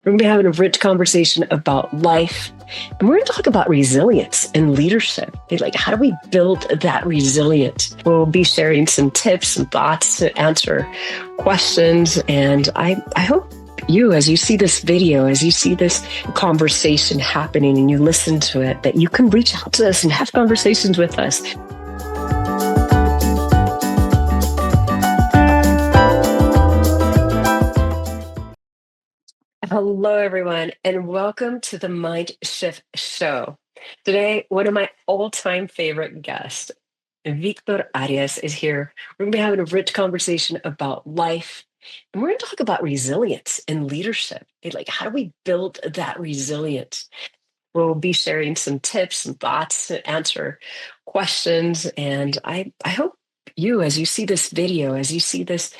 We're going to be having a rich conversation about life, and we're going to talk about resilience and leadership. Like, how do we build that resilience? We'll be sharing some tips and thoughts to answer questions, and I hope you, as you see this video, as you see this conversation happening and you listen to it, that you can reach out to us and have conversations with us. Hello, everyone, and welcome to the Mind Shift Show. Today, one of my all-time favorite guests, Victor Arias, is here. We're going to be having a rich conversation about life, and we're going to talk about resilience and leadership. Like, how do we build that resilience? We'll be sharing some tips and thoughts to answer questions, and I hope you, as you see this video, as you see this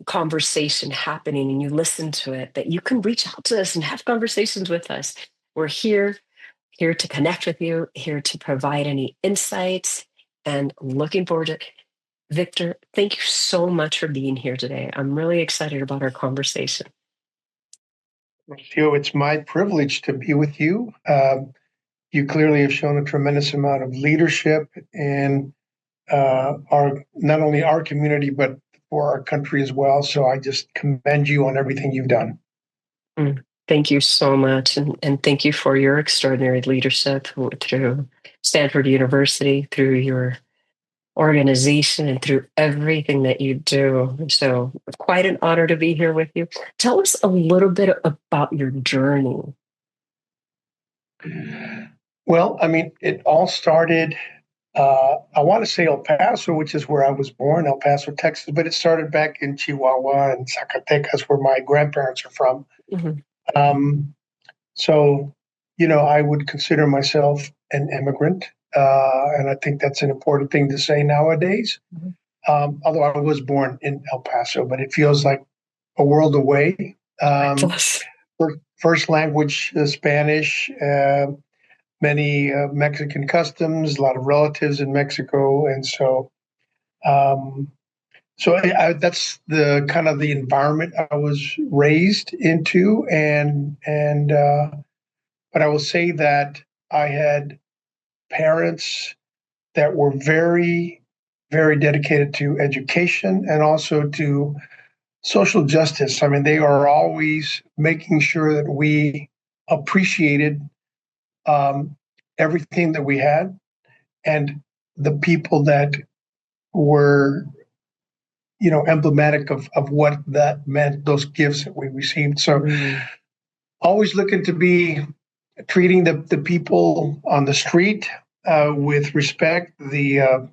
conversation happening and you listen to it, that you can reach out to us and have conversations with us. We're here to connect with you, here to provide any insights, and looking forward to it. Victor, thank you so much for being here today. I'm really excited about our conversation. Rocío, it's my privilege to be with you. You clearly have shown a tremendous amount of leadership in not only our community, but for our country as well. So I just commend you on everything you've done. Thank you so much. And thank you for your extraordinary leadership through Stanford University, through your organization, and through everything that you do. So quite an honor to be here with you. Tell us a little bit about your journey. Well, I mean, it all started, I want to say El Paso, which is where I was born, El Paso, Texas, but it started back in Chihuahua and Zacatecas, where my grandparents are from. Mm-hmm. So, I would consider myself an immigrant, and I think that's an important thing to say nowadays. Mm-hmm. Although I was born in El Paso, but it feels like a world away. First language, Spanish, many Mexican customs, a lot of relatives in Mexico, and so that's the kind of the environment I was raised into, but I will say that I had parents that were very, very dedicated to education and also to social justice. I mean, they are always making sure that we appreciated everything that we had and the people that were, emblematic of what that meant, those gifts that we received. So always looking to be treating the people on the street with respect, the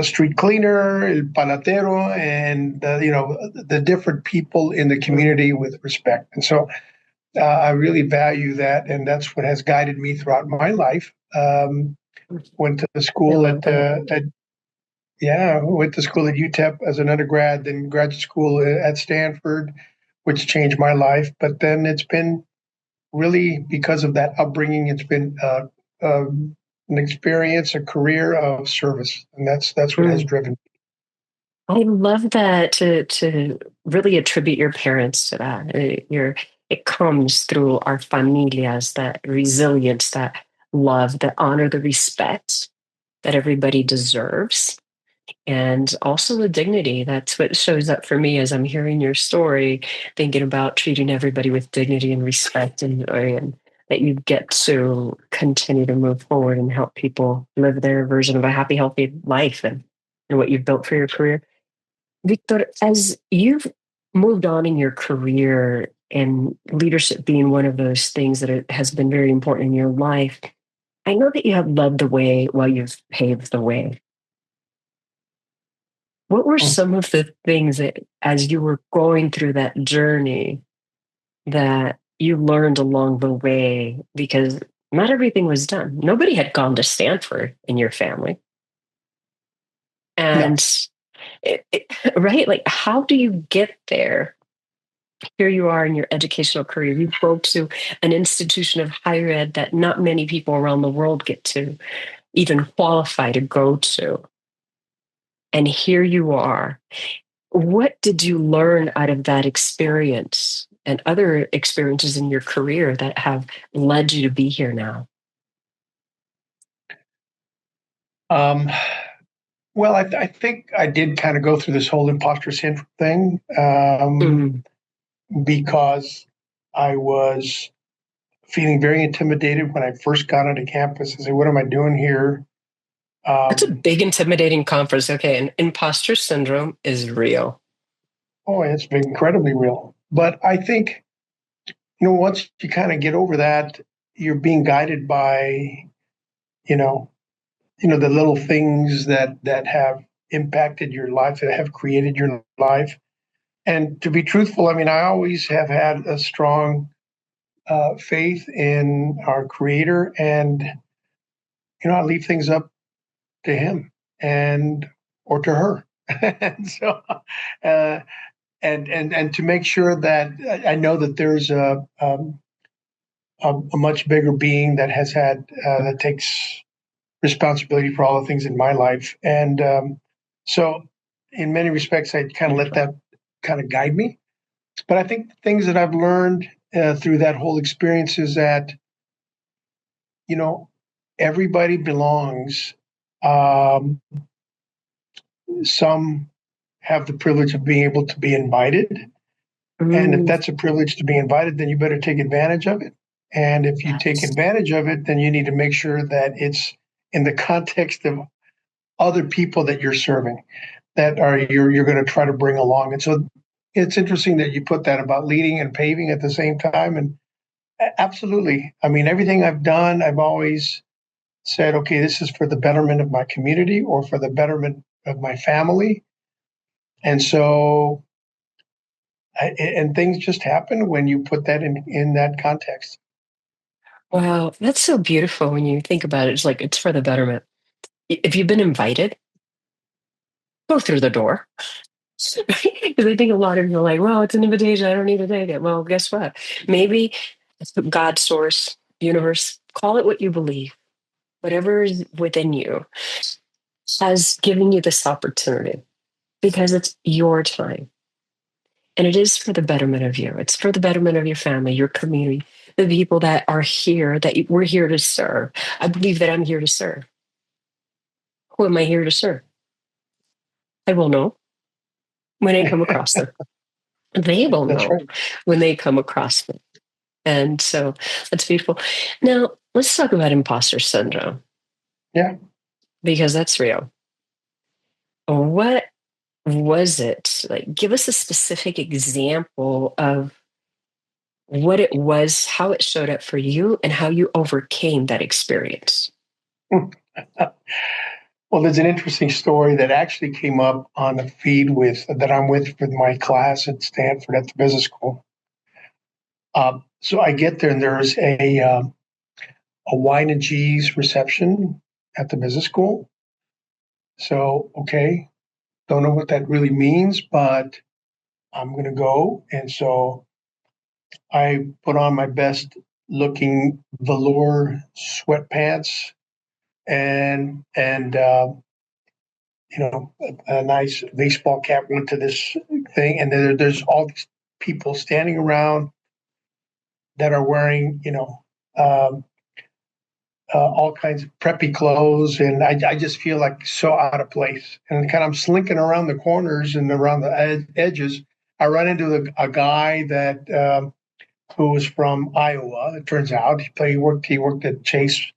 street cleaner, el palatero, and the different people in the community with respect. And so I really value that, and that's what has guided me throughout my life. Went to school at UTEP as an undergrad, then graduate school at Stanford, which changed my life. But then it's been really because of that upbringing. It's been an experience, a career of service, and that's what has driven me. I love that to really attribute your parents to that. It comes through our familias, that resilience, that love, that honor, the respect that everybody deserves, and also the dignity. That's what shows up for me as I'm hearing your story, thinking about treating everybody with dignity and respect, and that you get to continue to move forward and help people live their version of a happy, healthy life, and what you've built for your career. Victor, as you've moved on in your career, and leadership being one of those things that it has been very important in your life, I know that you have led the way while you've paved the way. What were some of the things that, as you were going through that journey, that you learned along the way? Because not everything was done. Nobody had gone to Stanford in your family. And right? Like, how do you get there? Here you are in your educational career. You go to an institution of higher ed that not many people around the world get to even qualify to go to. And here you are. What did you learn out of that experience and other experiences in your career that have led you to be here now? Um, well, I think I did kind of go through this whole imposter syndrome thing Mm, because I was feeling very intimidated when I first got onto campus. I said, "What am I doing here?" that's a Um, big, intimidating conference. Okay, and imposter syndrome is real. oh, it's been incredibly real. But I think once you kind of get over that, you're being guided by you know the little things that have impacted your life, that have created your life. And to be truthful, I mean, I always have had a strong faith in our Creator, and I leave things up to Him and or to her. And so, uh, and to make sure that I know that there's a much bigger being that has had that takes responsibility for all the things in my life, and so in many respects, I kind of let Beautiful. that kind of guide me. But I think the things that I've learned through that whole experience is that you know everybody belongs. Um, some have the privilege of being able to be invited, and if Mm, that's a privilege to be invited, then you better take advantage of it. And if you take yes. advantage of it, then you need to make sure that it's in the context of other people that you're serving, that are you're going to try to bring along. And so it's interesting that you put that about leading and paving at the same time. And absolutely, I mean, everything I've done, I've always said, okay, this is for the betterment of my community or for the betterment of my family. And so, and things just happen when you put that in that context. Wow, that's so beautiful when you think about it. It's like it's for the betterment. If you've been invited, go through the door. Because I think a lot of people are like, well, it's an invitation. I don't need to take it. Well, guess what? Maybe God, source, universe, call it what you believe, whatever is within you has given you this opportunity because it's your time. And it is for the betterment of you. It's for the betterment of your family, your community, the people that are here, that we're here to serve. I believe that I'm here to serve. Who am I here to serve? I will know when I come across them. They will That's know right. when they come across me. And so that's beautiful. Now, let's talk about imposter syndrome Yeah. because that's real. What was it? Like, give us a specific example of what it was, how it showed up for you, and how you overcame that experience. Well, there's an interesting story that actually came up on the feed with that I'm with my class at Stanford at the business school. So I get there and there's a wine and cheese reception at the business school. So okay, don't know what that really means, but I'm going to go. And so I put on my best looking velour sweatpants and a nice baseball cap. Went to this thing, and there's all these people standing around that are wearing, um, all kinds of preppy clothes, and I just feel like so out of place. And kind of slinking around the corners and around the edges, I run into a guy that who was from Iowa. It turns out he worked at Chase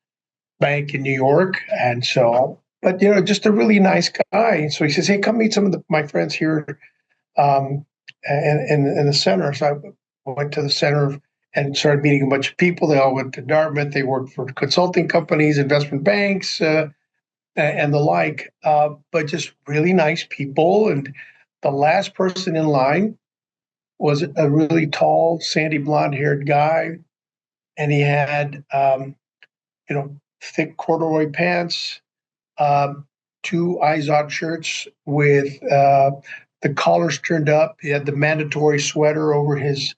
Bank in New York, and so. But just a really nice guy. So he says, "Hey, come meet some of my friends here um, in the center." So I went to the center and started meeting a bunch of people. They all went to Dartmouth. They worked for consulting companies, investment banks, and the like. But just really nice people. And the last person in line was a really tall, sandy blonde haired guy. And he had, thick corduroy pants, um, two Izod shirts with the collars turned up. He had the mandatory sweater over his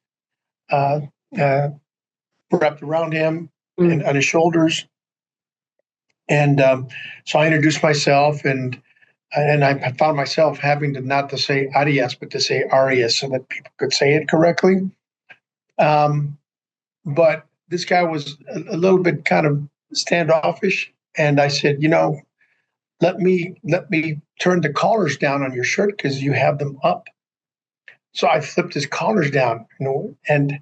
uh, uh, wrapped around him and Mm. on his shoulders. And so I introduced myself, and and I found myself having to not to say Arias, but to say Arias so that people could say it correctly. But this guy was a little bit kind of standoffish, and I said, let me turn the collars down on your shirt because you have them up. So I flipped his collars down, and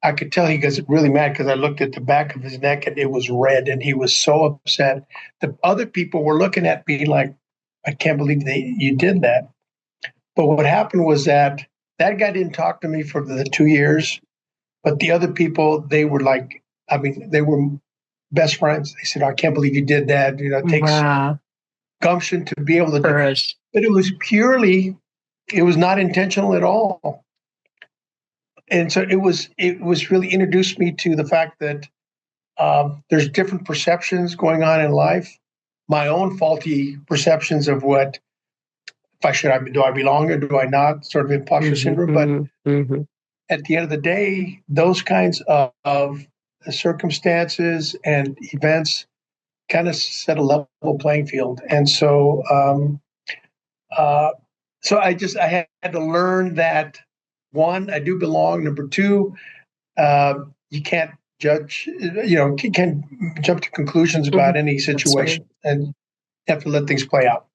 I could tell he gets really mad because I looked at the back of his neck and it was red, and he was so upset. The other people were looking at me like, I can't believe you did that. But what happened was that guy didn't talk to me for the 2 years, but the other people, they were like, they were best friends. They said, I can't believe you did that. It takes Wow. gumption to be able to do it. Courage. But it was not intentional at all. And so it was really introduced me to the fact that there's different perceptions going on in life. My own faulty perceptions of what, do I belong or do I not, sort of imposter syndrome. But at the end of the day, those kinds of circumstances and events kind of set a level playing field. And so, I had to learn that, one, I do belong. Number two, you can't judge, you can't jump to conclusions about any situation, and you have to let things play out.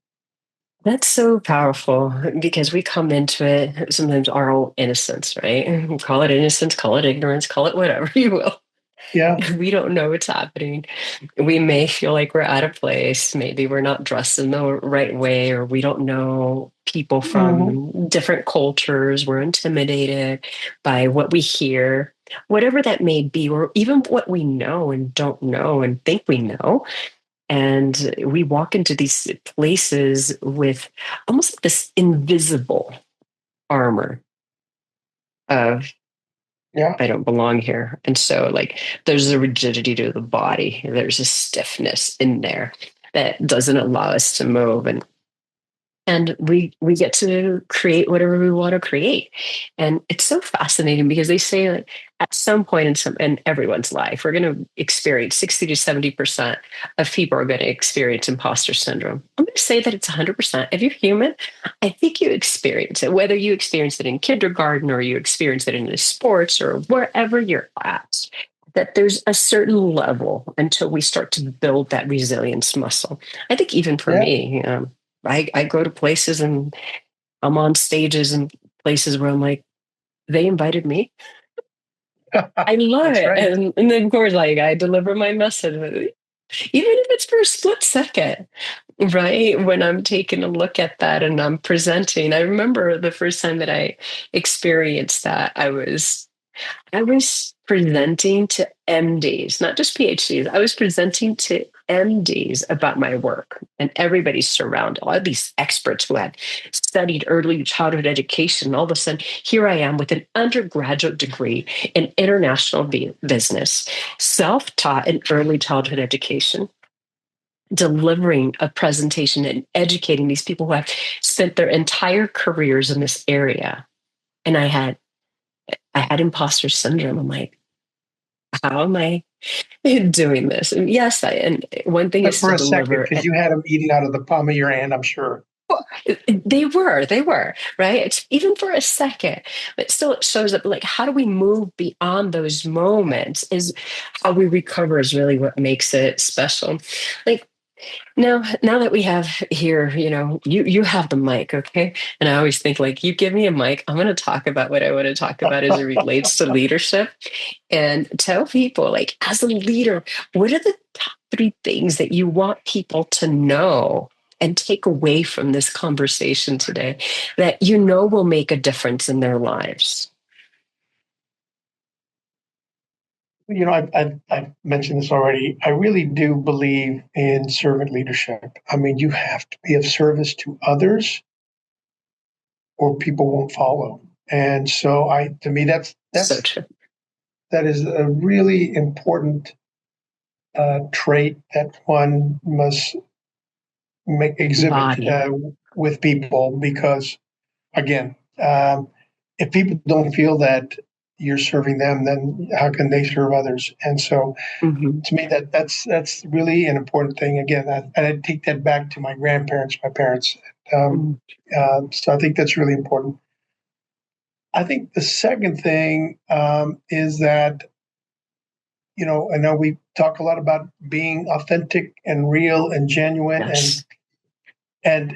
That's so powerful because we come into it sometimes our own innocence, right? Call it innocence, call it ignorance, call it whatever you will. Yeah. We don't know what's happening. We may feel like we're out of place. Maybe we're not dressed in the right way, or we don't know people from different cultures. We're intimidated by what we hear, whatever that may be, or even what we know and don't know and think we know. And we walk into these places with almost like this invisible armor of, Yeah. I don't belong here. And so, like, there's a rigidity to the body, there's a stiffness in there that doesn't allow us to move. And we get to create whatever we want to create. And it's so fascinating because they say that at some point in everyone's life, we're going to experience 60 to 70% of people are going to experience imposter syndrome. I'm going to say that it's 100%. If you're human, I think you experience it, whether you experience it in kindergarten or you experience it in the sports or wherever you're at, that there's a certain level until we start to build that resilience muscle. I think even for me, I go to places and I'm on stages and places where I'm like, they invited me. I love it. Right. And then, of course, like I deliver my message, even if it's for a split second, right? When I'm taking a look at that and I'm presenting, I remember the first time that I experienced that, I was presenting to MDs, not just PhDs. I was presenting to MDs about my work, and everybody's surrounded, all these experts who had studied early childhood education. All of a sudden, here I am with an undergraduate degree in international business, self-taught in early childhood education, delivering a presentation and educating these people who have spent their entire careers in this area. And I had imposter syndrome. I'm like, how am I doing this? And yes, and one thing But is for to a second, deliver. because you had them eating out of the palm of your hand, I'm sure. They were, right? It's even for a second, but still it shows up like, how do we move beyond those moments is how we recover is really what makes it special. Like, now that we have here, you have the mic, okay? And I always think like, you give me a mic, I'm going to talk about what I want to talk about as it relates to leadership, and tell people like, as a leader, what are the top 3 things that you want people to know and take away from this conversation today that will make a difference in their lives? I've mentioned this already. I really do believe in servant leadership. I mean, you have to be of service to others or people won't follow. And so to me, So true. that is a really important trait that one must exhibit Body. with people, because again, if people don't feel that you're serving them, then how can they serve others? And so, Mm-hmm. to me, that's really an important thing. Again, and I take that back to my grandparents, my parents. Um, so I think that's really important. I think the second thing is that, I know we talk a lot about being authentic and real and genuine, and Yes.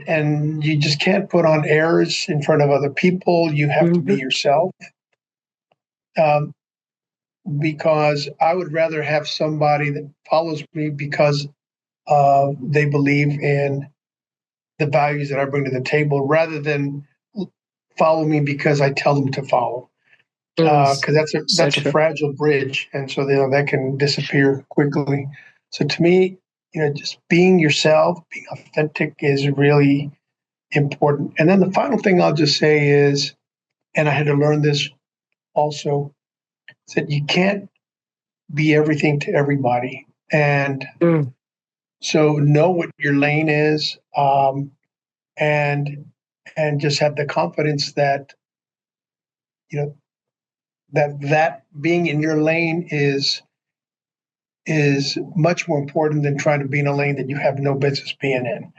and you just can't put on airs in front of other people. You have to be Mm-hmm. yourself. Um, because I would rather have somebody that follows me because they believe in the values that I bring to the table, rather than follow me because I tell them to follow. Mm. Because So that's a true. fragile bridge, and so that can disappear quickly. So to me, just being yourself, being authentic is really important. And then the final thing I'll just say is, and I had to learn this also, is that you can't be everything to everybody, and Mm. so know what your lane is, and just have the confidence that you know that being in your lane is much more important than trying to be in a lane that you have no business being in.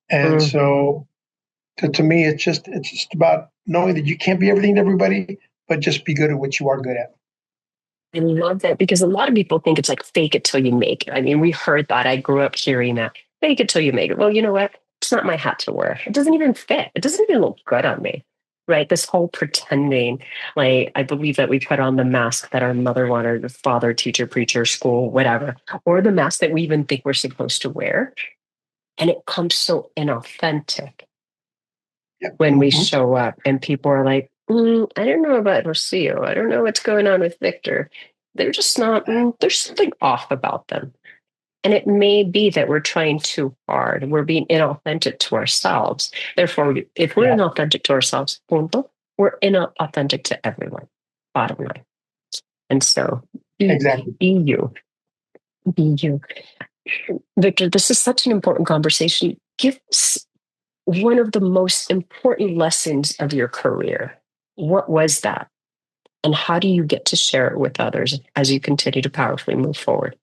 And Mm. so, to me, it's just about knowing that you can't be everything to everybody, but just be good at what you are good at. I love that because a lot of people think it's like fake it till you make it. I mean, we heard that. I grew up hearing that fake it till you make it. Well, you know what? It's not my hat to wear. It doesn't even fit. It doesn't even look good on me. Right. This whole pretending, like, I believe that we put on the mask that our mother wanted, the father, teacher, preacher, school, whatever, or the mask that we even think we're supposed to wear. And it comes so inauthentic Yep. when we Mm-hmm. show up and people are like, I don't know about Rocío. I don't know what's going on with Victor. They're just not, there's something off about them. And it may be that we're trying too hard. We're being inauthentic to ourselves. Therefore, if we're Yeah. inauthentic to ourselves, punto, we're inauthentic to everyone, bottom line. And so Exactly. be you, be you. Victor, this is such an important conversation. Give us one of the most important lessons of your career. What was that? And how do you get to share it with others as you continue to powerfully move forward?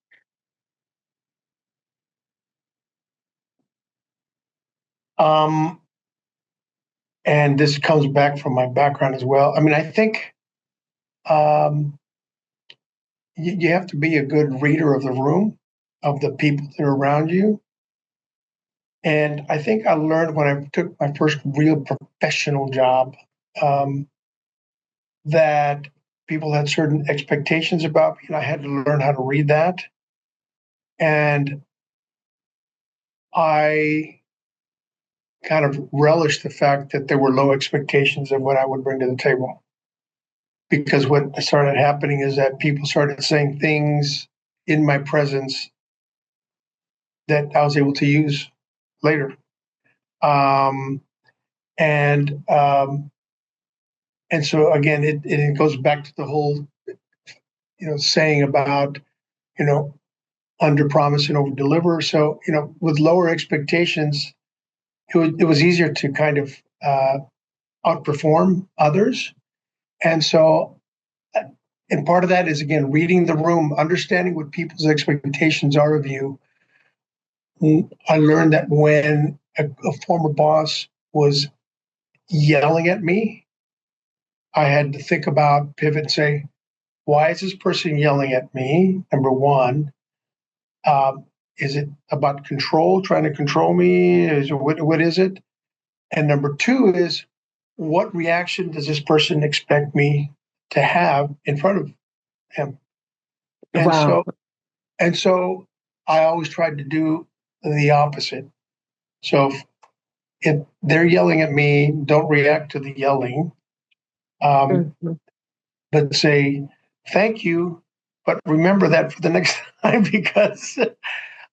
Um, and this comes back from my background as well. I mean, I think um, you have to be a good reader of the room, of the people that are around you. And I think I learned when I took my first real professional job, um, that people had certain expectations about me, and I had to learn how to read that. And I kind of relished the fact that there were low expectations of what I would bring to the table. Because what started happening is that people started saying things in my presence that I was able to use later. Um, and so again, it goes back to the whole saying about you know under promise and over deliver. So with lower expectations, it was easier to kind of outperform others. And so, and part of that is again reading the room, understanding what people's expectations are of you. I learned that when a former boss was yelling at me, I had to think about, pivot, and say, why is this person yelling at me? Number one, is it about control, trying to control me? What is it? And number two is, what reaction does this person expect me to have in front of him? And Wow. so, and so, I always tried to do the opposite. So if they're yelling at me, don't react to the yelling, um, Mhm. but say thank you. But remember that for the next time, because.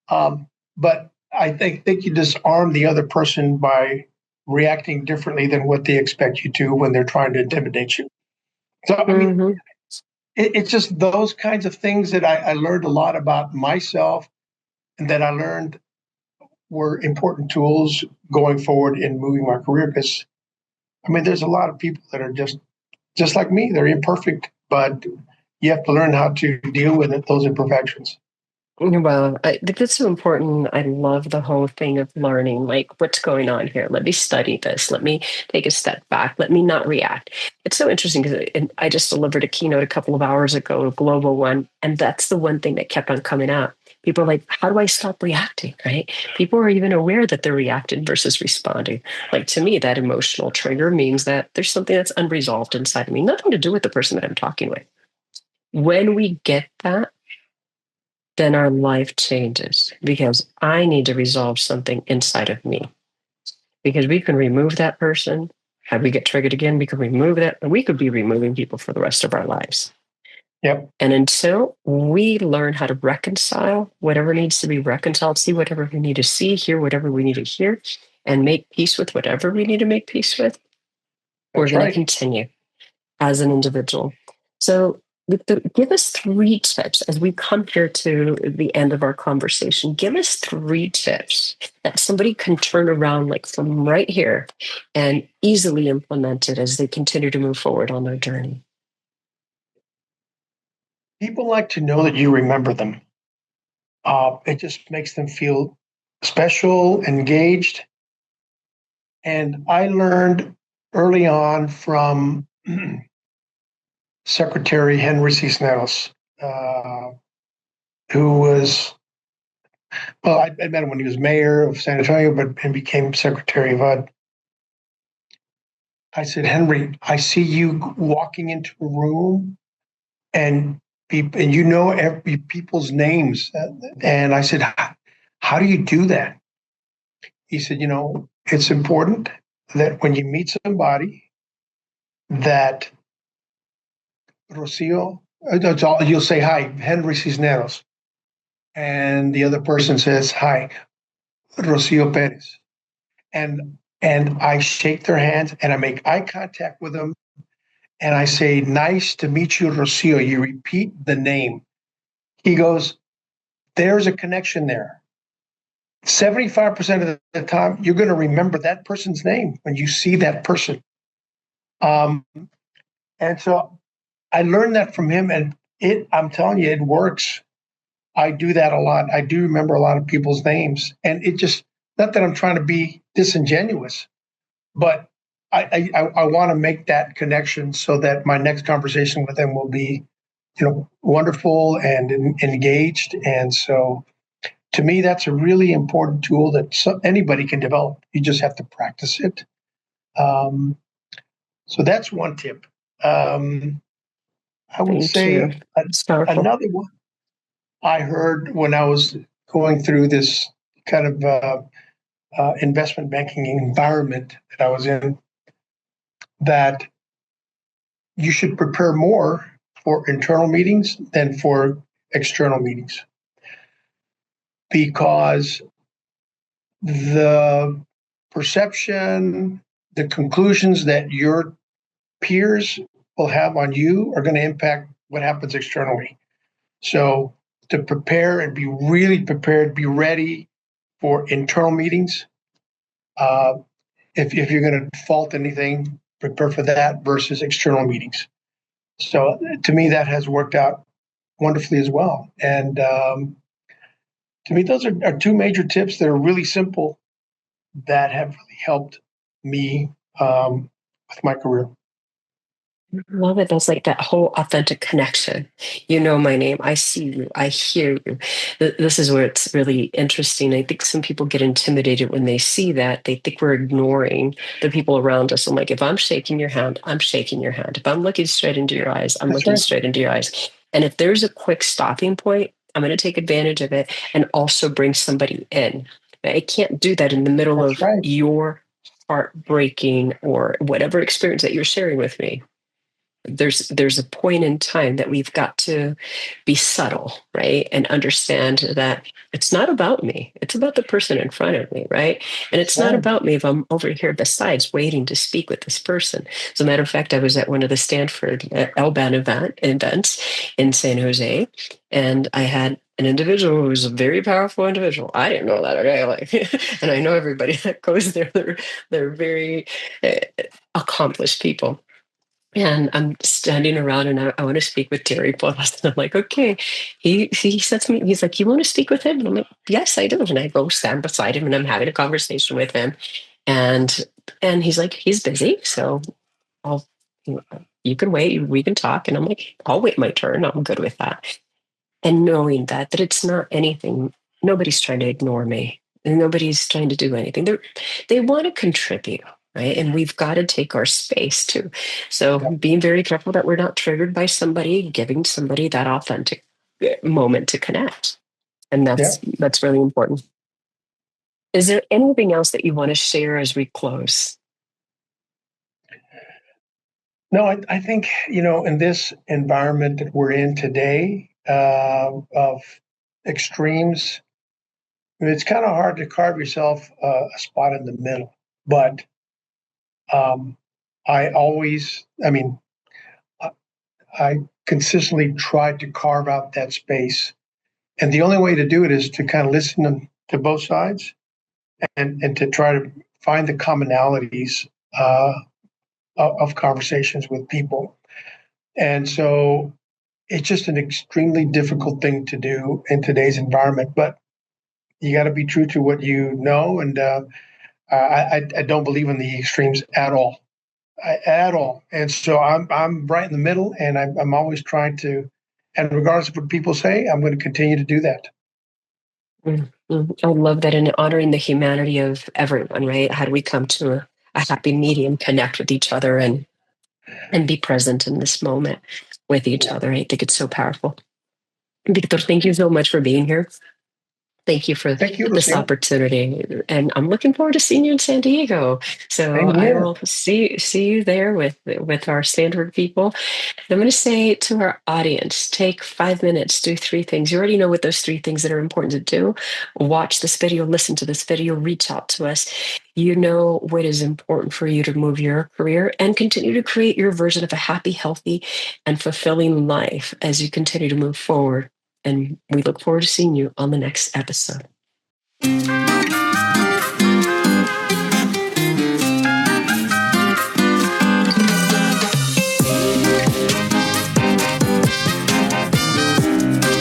Um, but I think you disarm the other person by reacting differently than what they expect you to when they're trying to intimidate you. So I mean, Mhm. it's just those kinds of things that I learned a lot about myself, and that I learned were important tools going forward in moving my career. Because I mean, there's a lot of people that are just like me. They're imperfect, but you have to learn how to deal with it, those imperfections. Well, I think that's so important. I love the whole thing of learning, like, what's going on here? Let me study this. Let me take a step back. Let me not react. It's so interesting because I just delivered a keynote a couple of hours ago, a global one, and that's the one thing that kept on coming up. People are like, how do I stop reacting? Right? People are even aware that they're reacting versus responding. Like, to me, that emotional trigger means that there's something that's unresolved inside of me, nothing to do with the person that I'm talking with. When we get that, then our life changes because I need to resolve something inside of me. Because we can remove that person. Had we get triggered again, we could remove that. And we could be removing people for the rest of our lives. Yep. And until we learn how to reconcile whatever needs to be reconciled, see whatever we need to see, hear whatever we need to hear, and make peace with whatever we need to make peace with, we're That's going to right. continue as an individual. So, give us 3 tips as we come here to the end of our conversation. Give us 3 tips that somebody can turn around, like from right here, and easily implement it as they continue to move forward on their journey. People like to know that you remember them. It just makes them feel special, engaged. And I learned early on from Secretary Henry Cisneros, who was, well, I met him when he was mayor of San Antonio, but and became Secretary of HUD. I said, Henry, I see you walking into a room and and you know every people's names. And I said, how do you do that? He said, it's important that when you meet somebody that Rocio, you'll say, hi, Henry Cisneros. And the other person says, hi, Rocío Pérez. And I shake their hands and I make eye contact with them. And I say, nice to meet you, Rocio. You repeat the name. He goes, there's a connection there. 75% of the time, you're going to remember that person's name when you see that person. And so I learned that from him, and I'm telling you, it works. I do that a lot. I do remember a lot of people's names, and it just, not that I'm trying to be disingenuous, but I want to make that connection so that my next conversation with them will be, wonderful and engaged. And so, to me, that's a really important tool that anybody can develop. You just have to practice it. Um, so that's one tip. I would Thank you. say It's powerful. another one I heard when I was going through this kind of investment banking environment that I was in, that you should prepare more for internal meetings than for external meetings, because the perception, the conclusions that your peers will have on you are going to impact what happens externally. So to prepare and be really prepared, be ready for internal meetings. If you're going to fault anything, prepare for that versus external meetings. So to me, that has worked out wonderfully as well. And to me, those are 2 major tips that are really simple that have really helped me with my career. Love it. That's like that whole authentic connection. You know my name. I see you. I hear you. This is where it's really interesting. I think some people get intimidated when they see that. They think we're ignoring the people around us. I'm like, if I'm shaking your hand, I'm shaking your hand. If I'm looking straight into your eyes, I'm That's looking right. straight into your eyes. And if there's a quick stopping point, I'm going to take advantage of it and also bring somebody in. I can't do that in the middle That's of right. your heartbreaking or whatever experience that you're sharing with me. There's a point in time that we've got to be subtle, right, and understand that it's not about me, it's about the person in front of me, right? And That's it's not right. about me if I'm over here besides waiting to speak with this person. As a matter of fact, I was at one of the Stanford LBAN events in San Jose, and I had an individual who was a very powerful individual. I didn't know that, okay? Like, and I know everybody that goes there. They're very accomplished people. And I'm standing around and I want to speak with Terry Boss. And I'm like, okay. He said to me, he's like, you want to speak with him? And I'm like, yes, I do. And I go stand beside him and I'm having a conversation with him. And he's like, he's busy. So I'll, you can wait, we can talk. And I'm like, I'll wait my turn. I'm good with that. And knowing that it's not anything, nobody's trying to ignore me. And nobody's trying to do anything. They want to contribute, right? And we've got to take our space too. So Yeah. being very careful that we're not triggered by somebody, giving somebody that authentic moment to connect. And Yeah. that's really important. Is there anything else that you want to share as we close? No, I think, in this environment that we're in today, of extremes, it's kind of hard to carve yourself a spot in the middle. But um, I mean, I, I consistently try to carve out that space. And the only way to do it is to kind of listen to both sides and to try to find the commonalities of conversations with people. And so it's just an extremely difficult thing to do in today's environment, but you got to be true to what you know. And I don't believe in the extremes at all, at all. And so I'm right in the middle, and I'm always trying to, and regardless of what people say, I'm going to continue to do that. I love that, and honoring the humanity of everyone, right? How do we come to a happy medium, connect with each other, and be present in this moment with each Yeah. other? I think it's so powerful. Victor, thank you so much for being here. Thank you for Thank you, this Lucille. opportunity, and I'm looking forward to seeing you in San Diego. So Same I here. will see you there with our Stanford people. I'm going to say to our audience, take 5 minutes, do three things. You already know what those three things that are important to do. Watch this video, listen to this video, reach out to us. You know what is important for you to move your career and continue to create your version of a happy, healthy, and fulfilling life as you continue to move forward. And we look forward to seeing you on the next episode.